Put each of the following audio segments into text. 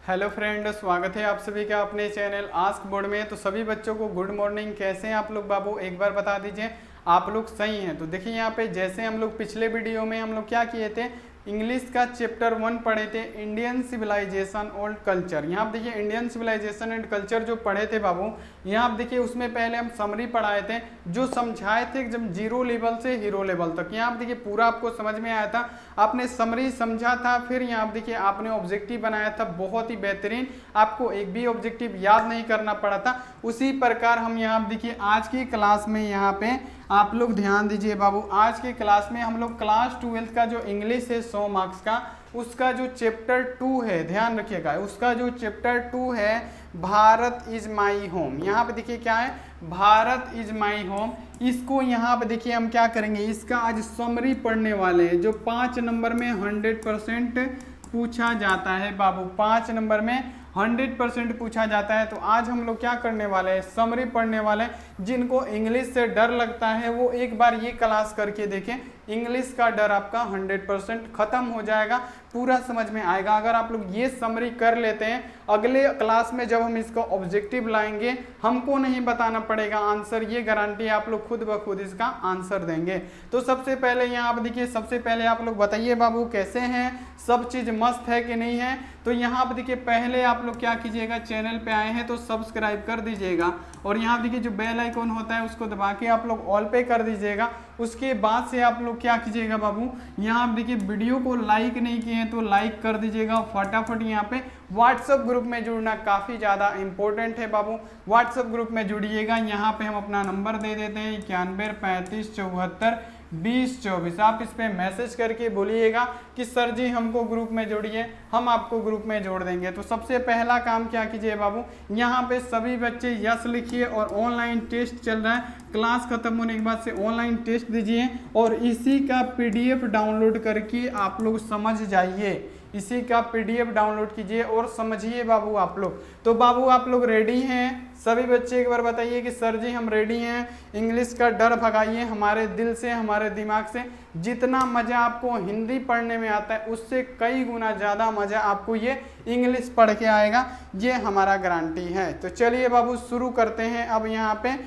Hello friend, स्वागत है आप सभी का अपने चैनल आस्क बोर्ड में। तो सभी बच्चों को गुड मॉर्निंग। कैसे हैं आप लोग बाबू, एक बार बता दीजिए आप लोग सही हैं। तो देखिए यहाँ पे जैसे हम लोग पिछले वीडियो में हम लोग क्या किए थे, इंग्लिश का चैप्टर 1 पढ़े थे, इंडियन सिविलाइजेशन ओल्ड कल्चर। यहाँ आप देखिए इंडियन सिविलाइजेशन एंड कल्चर जो पढ़े थे बाबू, यहाँ आप देखिए उसमें पहले हम समरी पढ़ाए थे, जो समझाए थे एकदम जीरो लेवल से हीरो लेवल तक। यहाँ आप देखिए पूरा आपको समझ में आया था, आपने समरी समझा था, फिर यहाँ आप देखिए आपने ऑब्जेक्टिव बनाया था, बहुत ही बेहतरीन। आपको एक भी ऑब्जेक्टिव याद नहीं करना पड़ा था। उसी प्रकार हम यहाँ आप देखिए आज की क्लास में यहाँ पे आप लोग ध्यान दीजिए बाबू, आज की क्लास में हम लोग क्लास 12th का जो इंग्लिश है 100 मार्क्स का, उसका जो चैप्टर 2 है, ध्यान रखिएगा, उसका जो चैप्टर 2 है भारत इज माई होम। यहाँ पे देखिए क्या है, भारत इज माई होम। इसको यहाँ पे देखिए हम क्या करेंगे, इसका आज समरी पढ़ने वाले हैं, जो 5 नंबर में 100% पूछा जाता है बाबू। 5 नंबर में 100% पूछा जाता है। तो आज हम लोग क्या करने वाले हैं, समरी पढ़ने वाले हैं। जिनको इंग्लिश से डर लगता है वो एक बार ये क्लास करके देखें, इंग्लिश का डर आपका 100% खत्म हो जाएगा, पूरा समझ में आएगा। अगर आप लोग ये समरी कर लेते हैं, अगले क्लास में जब हम इसका ऑब्जेक्टिव लाएंगे, हमको नहीं बताना पड़ेगा आंसर, ये गारंटी आप लोग खुद ब खुद इसका आंसर देंगे। तो सबसे पहले यहाँ आप देखिए, सबसे पहले आप लोग बताइए बाबू कैसे हैं, सब चीज़ मस्त है कि नहीं है। तो यहाँ पर देखिए पहले आप लोग क्या कीजिएगा, चैनल पे आए हैं तो सब्सक्राइब कर दीजिएगा, और यहाँ देखिए जो बेल आइकॉन होता है उसको दबा के आप लोग ऑल पे कर दीजिएगा। उसके बाद से आप लोग क्या कीजिएगा बाबू, यहाँ आप देखिए वीडियो को लाइक नहीं किए हैं तो लाइक कर दीजिएगा फटाफट। यहाँ पे व्हाट्सएप ग्रुप में जुड़ना काफ़ी ज़्यादा इंपॉर्टेंट है बाबू, व्हाट्सएप ग्रुप में जुड़िएगा। यहाँ पे हम अपना नंबर दे देते हैं 91 35 74 20 24। आप इस पर मैसेज करके बोलिएगा कि सर जी हमको ग्रुप में जोड़िए, हम आपको ग्रुप में जोड़ देंगे। तो सबसे पहला काम क्या कीजिए बाबू, यहाँ पे सभी बच्चे यस लिखिए, और ऑनलाइन टेस्ट चल रहा है, क्लास खत्म होने के बाद से ऑनलाइन टेस्ट दीजिए, और इसी का PDF डाउनलोड करके आप लोग समझ जाइए, इसी का PDF डाउनलोड कीजिए और समझिए बाबू आप लोग। तो बाबू आप लोग रेडी हैं सभी बच्चे, एक बार बताइए कि सर जी हम रेडी हैं। इंग्लिश का डर भगाइए हमारे दिल से, हमारे दिमाग से। जितना मज़ा आपको हिंदी पढ़ने में आता है उससे कई गुना ज़्यादा मज़ा आपको ये इंग्लिश पढ़ के आएगा, ये हमारा गारंटी है। तो चलिए बाबू शुरू करते हैं। अब यहाँ पे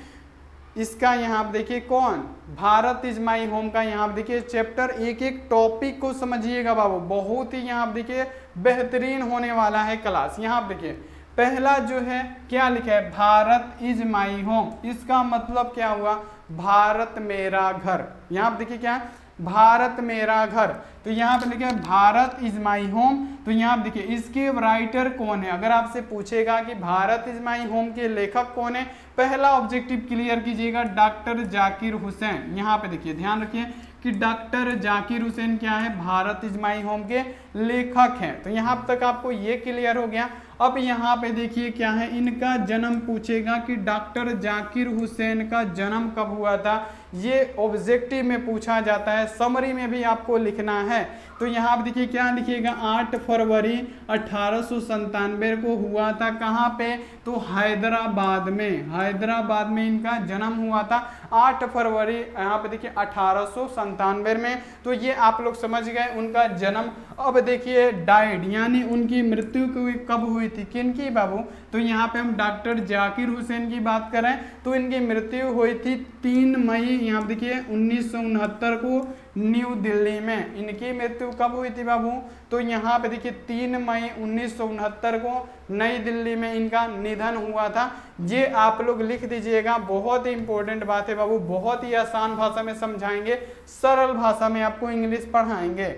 इसका यहाँ आप देखिए कौन, भारत इज माई होम का यहाँ आप देखिए चैप्टर, एक एक टॉपिक को समझिएगा बाबू, बहुत ही यहाँ आप देखिए बेहतरीन होने वाला है क्लास। यहाँ आप देखिए पहला जो है क्या लिखा है, भारत इज माई होम। इसका मतलब क्या हुआ, भारत मेरा घर। यहाँ आप देखिए क्या है, भारत मेरा घर। तो यहाँ पे लिखा है भारत इज माई होम। तो यहाँ आप देखिए इसके राइटर कौन है, अगर आपसे पूछेगा कि भारत इज माई होम के लेखक कौन है, पहला ऑब्जेक्टिव क्लियर कीजिएगा, डॉक्टर जाकिर हुसैन। यहाँ पे देखिए ध्यान रखिए कि डॉक्टर जाकिर हुसैन क्या है, भारत इज माई होम के लेखक हैं। तो यहाँ तक आपको ये क्लियर हो गया। अब यहाँ पे देखिए क्या है, इनका जन्म पूछेगा कि डॉक्टर जाकिर हुसैन का जन्म कब हुआ था, ये ऑब्जेक्टिव में पूछा जाता है, समरी में भी आपको लिखना है। तो यहाँ आप देखिए क्या लिखिएगा, 8 फरवरी 1897 को हुआ था। कहाँ पे, तो हैदराबाद में, हैदराबाद में इनका जन्म हुआ था 8 फरवरी यहाँ पे देखिए 1897 में। तो ये आप लोग समझ गए उनका जन्म। अब देखिए डाइड यानी उनकी मृत्यु कब हुई थी, किनकी बाबू, तो यहाँ पे हम डॉक्टर जाकिर हुसैन की बात करें तो इनकी मृत्यु हुई थी 3 मई यहाँ देखिए 1969 को न्यू दिल्ली में। इनकी मृत्यु कब हुई थी बाबू, तो यहाँ पे देखिए 3 मई 1969 को नई दिल्ली में इनका निधन हुआ था। ये आप लोग लिख दीजिएगा, बहुत ही इंपॉर्टेंट बात है बाबू, बहुत ही आसान भाषा में समझाएंगे, सरल भाषा में आपको इंग्लिश पढ़ाएंगे।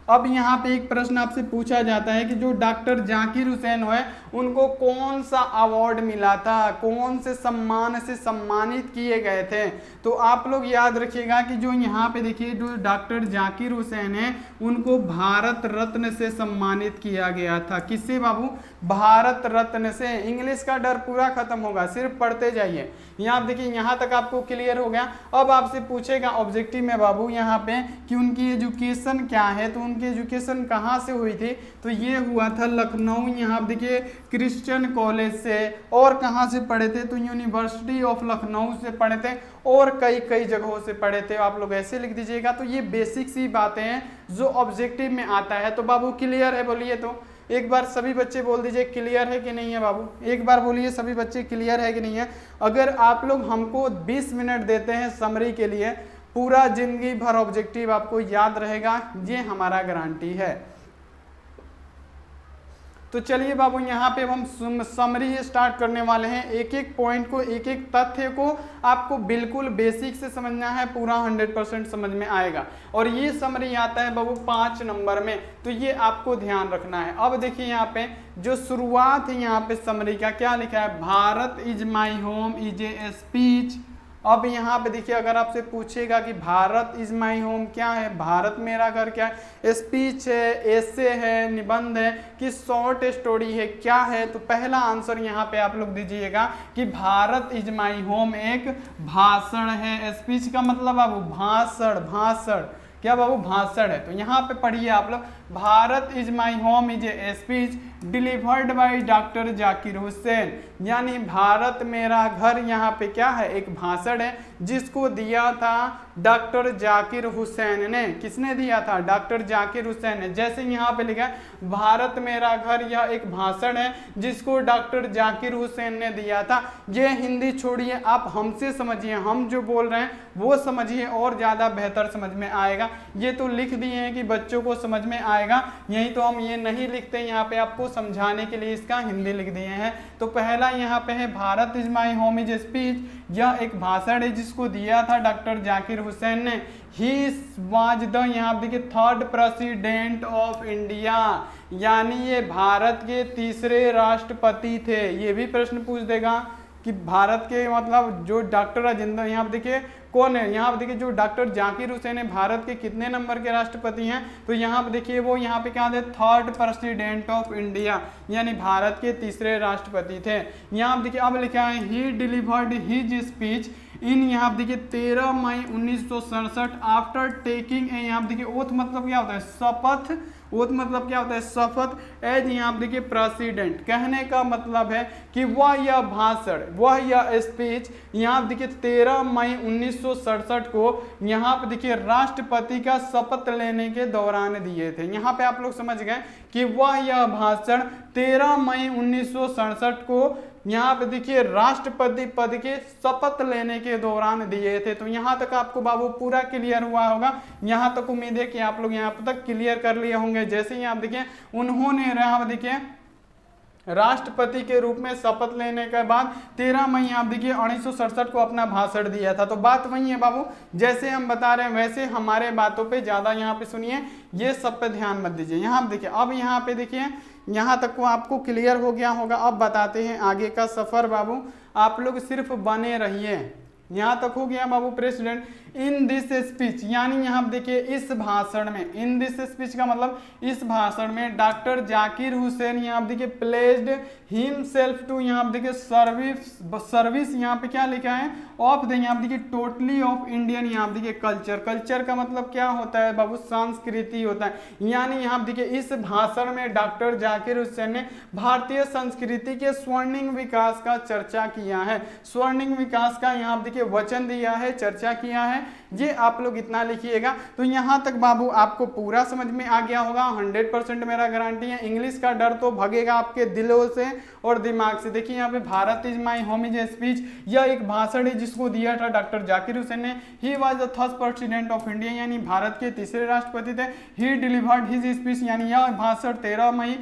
अब यहाँ पे एक प्रश्न आपसे पूछा जाता है कि जो डॉक्टर जाकिर हुसैन है उनको कौन सा अवार्ड मिला था, कौन से सम्मान से सम्मानित किए गए थे। तो आप लोग याद रखिएगा कि जो यहाँ पे देखिए जो डॉक्टर जाकिर हुसैन है उनको भारत रत्न से सम्मानित किया गया था। किससे बाबू, भारत रत्न से। इंग्लिश का डर पूरा खत्म होगा, सिर्फ पढ़ते जाइए। यहाँ आप देखिए यहाँ तक आपको क्लियर हो गया। अब आपसे पूछेगा ऑब्जेक्टिव में बाबू यहाँ पे कि उनकी एजुकेशन क्या है, तो उनकी एजुकेशन कहाँ से हुई थी, तो ये हुआ था लखनऊ, यहाँ आप देखिए क्रिश्चियन कॉलेज से। और कहाँ से पढ़े थे, तो यूनिवर्सिटी ऑफ लखनऊ से पढ़े थे, और कई जगहों से पढ़े थे। आप लोग ऐसे लिख दीजिएगा। तो ये बेसिक सी बातें हैं जो ऑब्जेक्टिव में आता है। तो बाबू क्लियर है, बोलिए। तो एक बार सभी बच्चे बोल दीजिए क्लियर है कि नहीं है बाबू, एक बार बोलिए सभी बच्चे क्लियर है कि नहीं है। अगर आप लोग हमको 20 मिनट देते हैं समरी के लिए, पूरा जिंदगी भर ऑब्जेक्टिव आपको याद रहेगा, ये हमारा गारंटी है। तो चलिए बाबू यहाँ पे हम समरी स्टार्ट करने वाले हैं। एक एक पॉइंट को, एक एक तथ्य को आपको बिल्कुल बेसिक से समझना है, पूरा 100% समझ में आएगा। और ये समरी आता है बाबू 5 नंबर में, तो ये आपको ध्यान रखना है। अब देखिए यहाँ पे जो शुरुआत है यहाँ पे समरी का क्या लिखा है, Bharat is my home is a speech. अब यहाँ पे देखिए अगर आपसे पूछेगा कि भारत इज माई होम क्या है, भारत मेरा घर क्या है, स्पीच है, एसे है, निबंध है कि शॉर्ट स्टोरी है, क्या है, तो पहला आंसर यहाँ पे आप लोग दीजिएगा कि भारत इज माई होम एक भाषण है। स्पीच का मतलब बाबू भाषण, भाषण क्या बाबू, भाषण है। तो यहाँ पे पढ़िए आप लोग, Bharat is my home is a speech delivered by doctor Zakir Hussain, यानी भारत मेरा घर यहाँ पे क्या है, एक भाषण है जिसको दिया था डॉक्टर जाकिर हुसैन ने। किसने दिया था, डॉक्टर जाकिर हुसैन ने। जैसे यहाँ पे लिखा है भारत मेरा घर, यह एक भाषण है जिसको डॉक्टर जाकिर हुसैन ने दिया था। ये हिंदी छोड़िए, आप हमसे समझिए, हम जो बोल रहे हैं वो समझिए और ज़्यादा बेहतर समझ में आएगा। ये तो लिख दिए हैं कि बच्चों को समझ में आएगा, यही तो हम ये नहीं लिखते, यहाँ पे आपको समझाने के लिए इसका हिंदी लिख दिए हैं। तो पहला यहाँ पे है Bharat is my home is speech, यह एक भाषण है जिसको दिया था डॉक्टर जाकिर हुसैन ने। ही वाज द, यहाँ देखिए, 3rd प्रेसिडेंट ऑफ इंडिया, यानी ये भारत के तीसरे राष्ट्रपति थे। ये भी प्रश्न पूछ देगा कि भारत के मतलब जो डॉक्टर राजेंद्र, यहाँ पे देखिए कौन है, यहाँ पे देखिए जो डॉक्टर जाकिर हुसैन है भारत के कितने नंबर के राष्ट्रपति हैं, तो यहाँ पे देखिए वो यहाँ पे क्या है, 3rd प्रेसिडेंट ऑफ इंडिया, यानी भारत के तीसरे राष्ट्रपति थे। यहाँ पे देखिए अब लिखा है ही डिलीवर्ड हिज स्पीच इन, यहाँ पे देखिए 13 मई 1967 आफ्टर टेकिंग ए, यहाँ पे देखिए ओथ मतलब क्या होता है, शपथ, ओथ मतलब क्या होता है, शपथ, एज यहाँ पे देखिए प्रेसिडेंट, कहने का मतलब है कि वह यह भाषण, वह यह स्पीच यहाँ पे देखिए 13 मई 1967 को यहाँ पे देखिए राष्ट्रपति का शपथ लेने के दौरान दिए थे। यहाँ पे आप लोग समझ गए कि वह यह भाषण 13 मई 1967 को यहाँ पे देखिए राष्ट्रपति पद के शपथ लेने के दौरान दिए थे। तो यहाँ तक आपको बाबू पूरा क्लियर हुआ होगा। यहाँ तक उम्मीद है कि आप लोग यहाँ तक क्लियर कर लिए होंगे। जैसे ही आप देखिए उन्होंने यहाँ देखिए राष्ट्रपति के रूप में शपथ लेने के बाद 13 मई आप देखिए 1967 को अपना भाषण दिया था। तो बात वही है बाबू, जैसे हम बता रहे हैं वैसे हमारे बातों पे ज्यादा यहाँ पे सुनिए, ये सब पे ध्यान मत दीजिए। यहाँ देखिए, अब यहाँ पे देखिए यहाँ तक को आपको क्लियर हो गया होगा। अब बताते हैं आगे का सफर बाबू, आप लोग सिर्फ बने रहिए। यहाँ तक हो गया बाबू प्रेसिडेंट इन दिस स्पीच, यानी यहाँ देखिए इस भाषण में, इन दिस स्पीच का मतलब इस भाषण में डॉक्टर जाकिर हुसैन यहाँ देखिए प्लेस्ड हिमसेल्फ टू, यहाँ देखिए सर्विस यहाँ पे क्या लिखा है, ऑफ द, यहाँ देखिए टोटली ऑफ इंडियन, यहाँ देखिए कल्चर, कल्चर का मतलब क्या होता है बाबू, संस्कृति होता है। यानी यहाँ देखिए इस भाषण में डॉक्टर जाकिर हुसैन ने भारतीय संस्कृति के स्वर्णिम विकास का चर्चा किया है, स्वर्णिम विकास का यहाँ देखिए वचन दिया है, चर्चा किया है। ये आप लोग इतना लिखिएगा। तो यहाँ तक बाबू आपको पूरा समझ में आ गया होगा, 100% मेरा गारंटी है। इंग्लिश का डर तो भगेगा आपके दिलों से और दिमाग से। देखिए यहाँ पे Bharat is my home is a speech, यह एक भाषण है जिसको दिया था डॉक्टर जाकिर हुसैन ने। He was the 3rd president of India, यानी भारत के तीसरे राष्ट्रपति थे। ही डिलीवर्ड हिज स्पीच, यानी यह भाषण 13 मई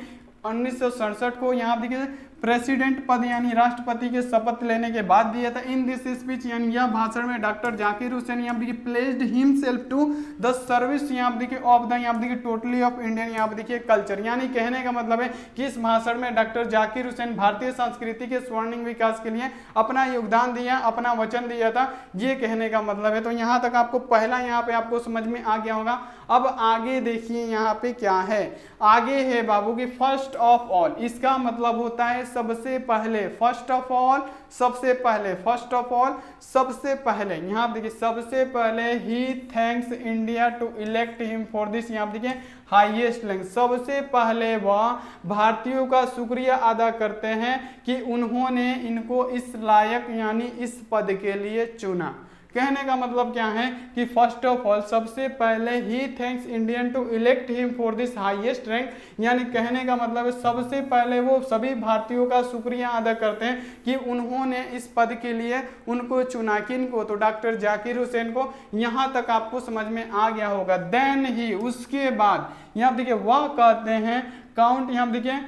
1967 को यहाँ देखिए प्रेसिडेंट पद यानी राष्ट्रपति के शपथ लेने के बाद दिया था। इन दिस स्पीच यानी यह भाषण में डॉक्टर जाकिर हुसैन यहाँ देखिए placed himself to the service यहाँ देखिए ऑफ द, यहाँ देखिए टोटली ऑफ इंडियन, यहाँ देखिए कल्चर, यानी कहने का मतलब है कि इस भाषण में डॉक्टर जाकिर हुसैन भारतीय संस्कृति के स्वर्णिम विकास के लिए अपना योगदान दिया, अपना वचन दिया था, ये कहने का मतलब है। तो यहाँ तक आपको पहला यहाँ पे आपको समझ में आ गया होगा। अब आगे देखिए यहाँ पे क्या है, आगे है बाबू की फर्स्ट ऑफ ऑल, इसका मतलब होता है सबसे पहले, फर्स्ट ऑफ ऑल सबसे पहले, फर्स्ट ऑफ ऑल सबसे पहले। यहाँ देखिए सबसे पहले ही thanks India to elect him for this, यहाँ देखिए हाईएस्ट रैंक, सबसे पहले वह भारतीयों का शुक्रिया अदा करते हैं कि उन्होंने इनको इस लायक यानी इस पद के लिए चुना। कहने का मतलब क्या है कि फर्स्ट ऑफ ऑल सबसे पहले ही thanks Indian to elect him for this highest rank, यानी कहने का मतलब है सबसे पहले वो सभी भारतीयों का शुक्रिया अदा करते हैं कि उन्होंने इस पद के लिए उनको चुना। किनको? तो डॉक्टर जाकिर हुसैन को। यहां तक आपको समझ में आ गया होगा। देन ही, उसके बाद यहां देखिए वह कहते हैं काउंट, यहां देखिए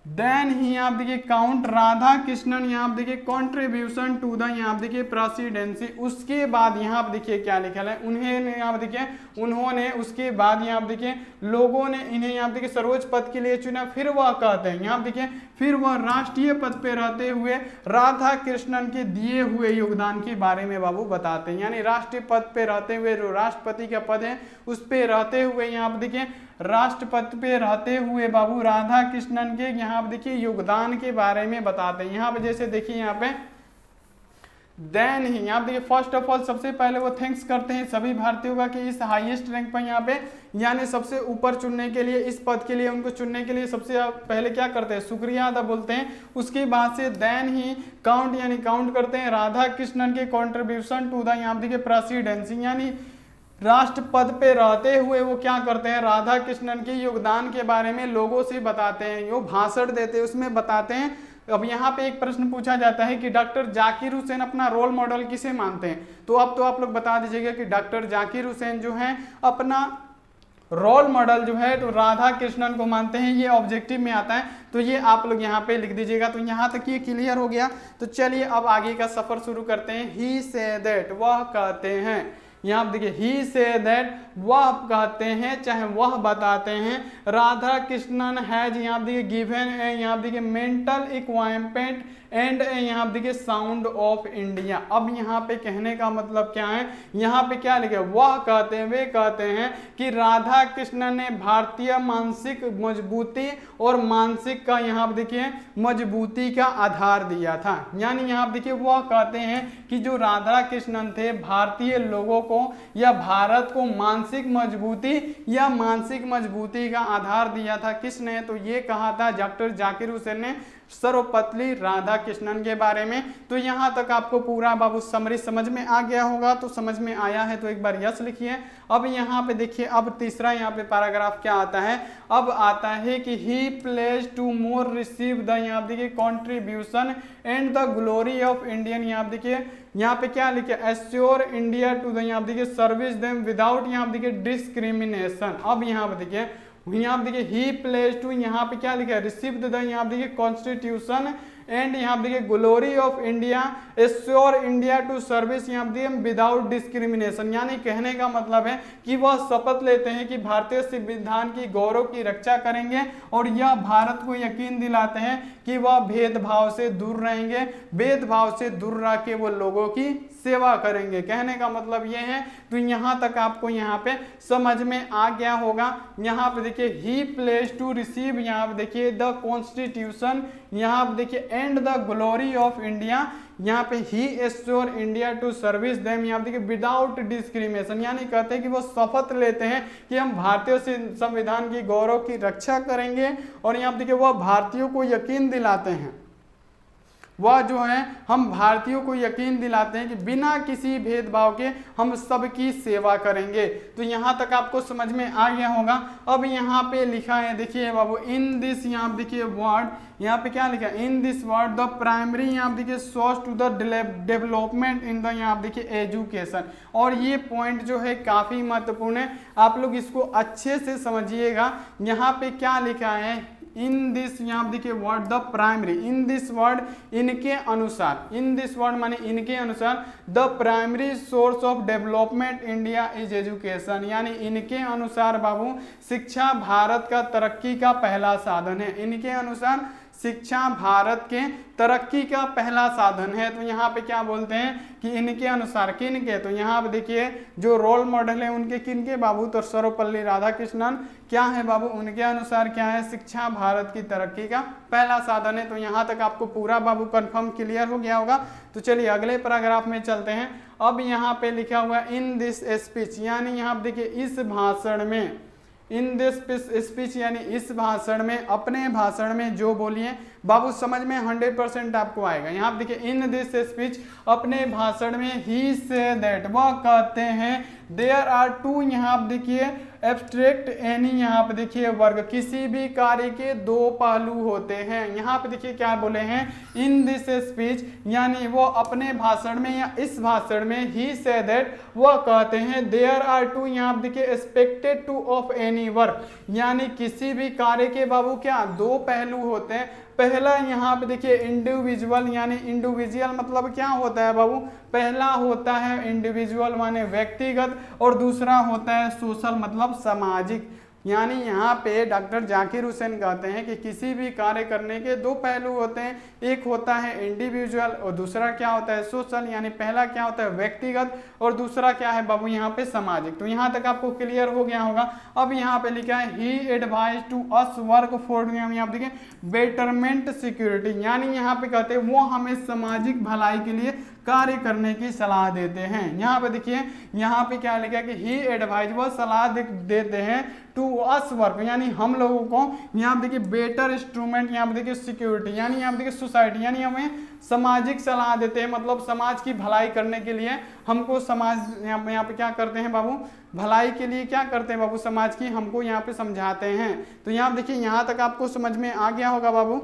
देन ही यहाँ देखिए काउंट राधा कृष्णन, यहाँ देखिए कॉन्ट्रीब्यूशन टू द, यहाँ देखिए प्रेसिडेंसी। उसके बाद यहाँ देखिए क्या लिखा है, उन्हें यहाँ देखिए उन्होंने, उसके बाद यहाँ देखिए लोगों ने इन्हें यहाँ देखिए सर्वोच्च पद के लिए चुना। फिर वह कहते हैं यहाँ देखिए, फिर वह राष्ट्रीय पद पे रहते हुए राधा कृष्णन के दिए हुए योगदान के बारे में बाबू बताते हैं। यानी राष्ट्रीय पद पे रहते हुए, जो राष्ट्रपति का पद है उस पे रहते हुए, यहाँ देखिए राष्ट्रपति पे रहते हुए बाबू राधा कृष्णन के यहाँ देखिए योगदान के बारे में बताते हैं। यहाँ पे जैसे देखिए यहाँ पे देन ही, यहाँ देखिए फर्स्ट ऑफ ऑल सबसे पहले वो थैंक्स करते हैं सभी भारतीयों का कि इस हाईएस्ट रैंक पर यहाँ पे, यानी सबसे ऊपर चुनने के लिए, इस पद के लिए उनको चुनने के लिए सबसे पहले क्या करते हैं, शुक्रिया अदा बोलते हैं। उसके बाद से देन ही काउंट, यानी काउंट करते हैं राधा कृष्णन के कॉन्ट्रीब्यूशन टू द, यहाँ देखिए प्रेसिडेंसी, यानी राष्ट्रपद पे रहते हुए वो क्या करते हैं, राधा कृष्णन के योगदान के बारे में लोगों से बताते हैं, वो भाषण देते हैं उसमें बताते हैं। अब यहाँ पे एक प्रश्न पूछा जाता है कि डॉक्टर जाकिर हुसैन अपना रोल मॉडल किसे मानते हैं, तो अब तो आप लोग बता दीजिएगा कि डॉक्टर जाकिर हुसैन जो है अपना रोल मॉडल जो है तो राधा कृष्णन को मानते हैं। ये ऑब्जेक्टिव में आता है, तो ये आप लोग यहाँ पे लिख दीजिएगा। तो यहाँ तक ये क्लियर हो गया। तो चलिए अब आगे का सफर शुरू करते हैं। ही से दैट, वह कहते हैं, यहाँ देखिए ही से दैट, वह कहते हैं, चाहे वह बताते हैं, राधा कृष्णन हैज, यहाँ देखिए गिवन है, यहाँ देखिए मेंटल इक्वाइपमेंट एंड यहाँ देखिए साउंड ऑफ इंडिया। अब यहाँ पे कहने का मतलब क्या है, यहाँ पे क्या लिखे, वह कहते हैं, वे कहते हैं कि राधा कृष्णन ने भारतीय मानसिक मजबूती और मानसिक का यहाँ देखिए मजबूती का आधार दिया था। यानी यहाँ देखिए वह कहते हैं कि जो राधा कृष्णन थे भारतीय लोगों को या भारत को मानसिक मजबूती या मानसिक मजबूती का आधार दिया था। किसने? तो ये कहा था डॉक्टर जाकिर हुसैन ने सर्वपल्ली राधा कृष्णन के बारे में। तो यहाँ तक आपको पूरा बाबू समरी समझ में आ गया होगा। तो समझ में आया है तो एक बार यस लिखिए। अब यहाँ पे देखिए, अब तीसरा यहाँ पे पैराग्राफ क्या आता है, अब आता है कि he pledge to more receive the, यहाँ देखिए contribution and the glory of Indian, यहाँ देखिए यहाँ पे क्या लिखे, एश्योर इंडिया टू द, यहाँ देखिए सर्विस देम विदाउट, यहाँ देखिए डिस्क्रिमिनेशन। अब यहाँ पे देखिए, यहाँ देखिए ही प्लेज टू, यहाँ पे क्या लिखा है, रिसीव्ड द, यहाँ देखिए कॉन्स्टिट्यूशन एंड यहाँ देखिए glory of India, assure India to service, यहाँ देखिए विदाउट डिस्क्रिमिनेशन। यानी कहने का मतलब है कि वह शपथ लेते हैं कि भारतीय संविधान की गौरव की रक्षा करेंगे और यह भारत को यकीन दिलाते हैं कि वह भेदभाव से दूर रहेंगे, भेदभाव से दूर रह के वो लोगों की सेवा करेंगे। कहने का मतलब ये है। तो यहाँ तक आपको यहाँ पे समझ में आ गया होगा। यहाँ पे देखिए ही प्लेज टू रिसीव, यहाँ पे देखिए द कॉन्स्टिट्यूशन, यहाँ पे देखिए and the glory of India, यहाँ पे he assure India to service them, यहाँ देखिए विदाउट डिस्क्रिमिनेशन। यानी कहते हैं कि वो शपथ लेते हैं कि हम भारतीय संविधान की गौरव की रक्षा करेंगे और यहाँ देखिए वह भारतीयों को यकीन दिलाते हैं, वह जो है हम भारतीयों को यकीन दिलाते हैं कि बिना किसी भेदभाव के हम सबकी सेवा करेंगे। तो यहाँ तक आपको समझ में आ गया होगा। अब यहाँ पे लिखा है, देखिए बाबू, इन दिस, यहाँ देखिए वर्ड, यहाँ पे क्या लिखा है, in this word the primary, यहाँ देखिए source to the development in the, यहाँ देखिए एजुकेशन। और ये पॉइंट जो है काफी महत्वपूर्ण है, आप लोग इसको अच्छे से समझिएगा। यहाँ पे क्या लिखा है, इन दिस, यहाँ देखिए word the primary, in this word, इनके अनुसार, इन दिस वर्ड माने इनके अनुसार, the primary source of development India is education. यानी इनके अनुसार बाबू शिक्षा भारत का तरक्की का पहला साधन है। इनके अनुसार शिक्षा भारत के तरक्की का पहला साधन है। तो यहाँ पे क्या बोलते हैं कि इनके अनुसार, किनके, तो यहाँ पे देखिए जो रोल मॉडल है उनके, किनके बाबू, तो सर्वपल्ली राधाकृष्णन क्या है बाबू, उनके अनुसार क्या है, शिक्षा भारत की तरक्की का पहला साधन है। तो यहाँ तक आपको पूरा बाबू कंफर्म क्लियर हो गया होगा। तो चलिए अगले पैराग्राफ में चलते हैं। अब यहाँ पे लिखा हुआ इन दिस स्पीच, यानी यहाँ पे देखिए इस भाषण में, इन दिस स्पीच यानी इस भाषण में, अपने भाषण में जो बोलिए बाबू, समझ में 100% आपको आएगा। यहाँ पे देखिए इन दिस स्पीच, अपने भाषण में, ही से दैट, वह कहते हैं, देयर आर टू, यहाँ पे देखिए एब्स्ट्रैक्ट एनी, यहाँ पे देखिए वर्ग, किसी भी कार्य के दो पहलू होते हैं। यहाँ पे देखिए क्या बोले हैं, इन दिस स्पीच यानी वो अपने भाषण में या इस भाषण में, ही से दैट, वह कहते हैं, देयर आर टू, यहाँ पे देखिए expected two of any work, यानी किसी भी कार्य के बाबू क्या दो पहलू होते हैं। पहला यहाँ पे देखिए इंडिविजुअल, यानी इंडिविजुअल मतलब क्या होता है बाबू, पहला होता है इंडिविजुअल माने व्यक्तिगत, और दूसरा होता है सोशल मतलब सामाजिक। यानी यहाँ पे डॉक्टर जाकिर हुसैन कहते हैं कि किसी भी कार्य करने के दो पहलू होते हैं, एक होता है इंडिविजुअल और दूसरा क्या होता है सोशल, यानी पहला क्या होता है व्यक्तिगत और दूसरा क्या है बाबू यहाँ पे सामाजिक। तो यहाँ तक आपको क्लियर हो गया होगा। अब यहाँ पे लिखा है he advise to us work for, यहाँ पे देखिए बेटरमेंट सिक्योरिटी, यानी यहाँ पे कहते हैं वो हमें सामाजिक भलाई के लिए कार्य करने की सलाह देते हैं। यहाँ पे देखिए यहाँ पे क्या लिखा है कि ही एडवाइज, वह सलाह देते हैं टू अस वर्क, यानी हम लोगों को, यहाँ पे देखिए बेटर इंस्ट्रूमेंट, यहाँ पे देखिए सिक्योरिटी, यानी यहाँ पे देखिए सोसाइटी, यानी हमें सामाजिक सलाह देते हैं, मतलब समाज की भलाई करने के लिए हमको समाज यहाँ पे क्या करते हैं बाबू, भलाई के लिए क्या करते हैं बाबू, समाज की हमको यहाँ पे समझाते हैं। तो यहाँ देखिए यहाँ तक आपको समझ में आ गया होगा बाबू।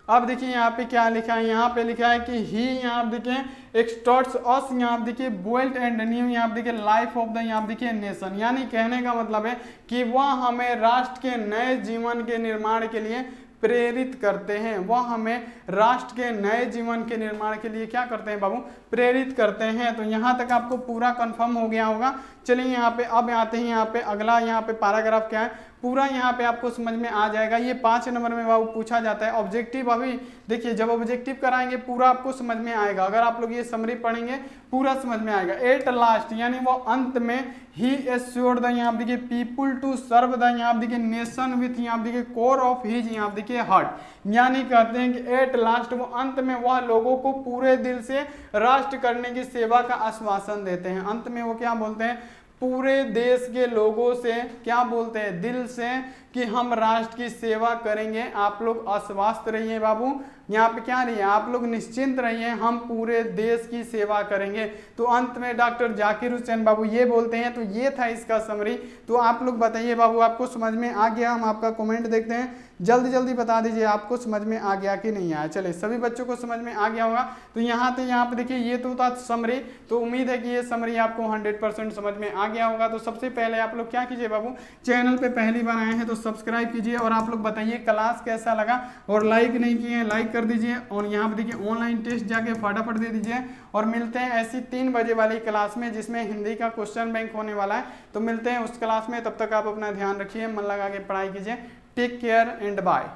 अब देखिए यहाँ पे क्या लिखा है, यहाँ पे लिखा है कि ही, यहाँ पे देखिए एक्सटॉर्ट्स अस, यहाँ पे देखिए बोल्ट एंड न्यू, यहाँ पे देखिए लाइफ ऑफ द, यहाँ पे देखिए नेशन, यानी कहने का मतलब है कि वह हमें राष्ट्र के नए जीवन के निर्माण के लिए प्रेरित करते हैं। वह हमें राष्ट्र के नए जीवन के निर्माण के लिए क्या करते हैं बाबू, प्रेरित करते हैं। तो यहाँ तक आपको पूरा कंफर्म हो गया होगा। चलिए यहाँ पे अब आते हैं यहाँ पे अगला, यहाँ पे पैराग्राफ क्या है पूरा यहाँ पे आपको समझ में आ जाएगा। ये 5 नंबर में बाबू पूछा जाता है। ऑब्जेक्टिव अभी देखिए जब ऑब्जेक्टिव कराएंगे पूरा आपको समझ में आएगा। अगर आप लोग ये समरी पढ़ेंगे पूरा समझ में आएगा। एट लास्ट यानी वो अंत में, ही एश्योर्ड द, यहाँ देखिए पीपुल टू सर्व द, यहाँ देखिए नेशन विथ, यहाँ देखिए कोर ऑफ हिज, यहाँ देखिए हार्ट, यानी कहते हैं कि एट लास्ट वो अंत में वह लोगों को पूरे दिल से राष्ट्र करने की सेवा का आश्वासन देते हैं। अंत में वो क्या बोलते हैं, पूरे देश के लोगों से क्या बोलते हैं, दिल से, कि हम राष्ट्र की सेवा करेंगे। आप लोग आश्वस्त रहिए बाबू, यहाँ पे क्या रहिए, आप लोग निश्चिंत रहिए, हम पूरे देश की सेवा करेंगे। तो अंत में डॉक्टर जाकिर हुसैन बाबू ये बोलते हैं। तो ये था इसका समरी। तो आप लोग बताइए बाबू आपको समझ में आ गया? हम आपका कमेंट देखते हैं, जल्दी जल्दी बता दीजिए आपको समझ में आ गया कि नहीं आया। चलिए सभी बच्चों को समझ में आ गया होगा। तो यहाँ पे देखिए ये तो था समरी। तो उम्मीद है कि ये समरी आपको 100% समझ में आ गया होगा। तो सबसे पहले आप लोग क्या कीजिए बाबू, चैनल पे पहली बार आए हैं तो सब्सक्राइब कीजिए, और आप लोग बताइए क्लास कैसा लगा, और लाइक नहीं किए लाइक कर दीजिए, और यहाँ पे देखिए ऑनलाइन टेस्ट जाके फटाफट दे दीजिए। और मिलते हैं ऐसी 3 बजे वाली क्लास में जिसमें हिंदी का क्वेश्चन बैंक होने वाला है। तो मिलते हैं उस क्लास में, तब तक आप अपना ध्यान रखिए, मन लगा के पढ़ाई कीजिए। Take care and bye.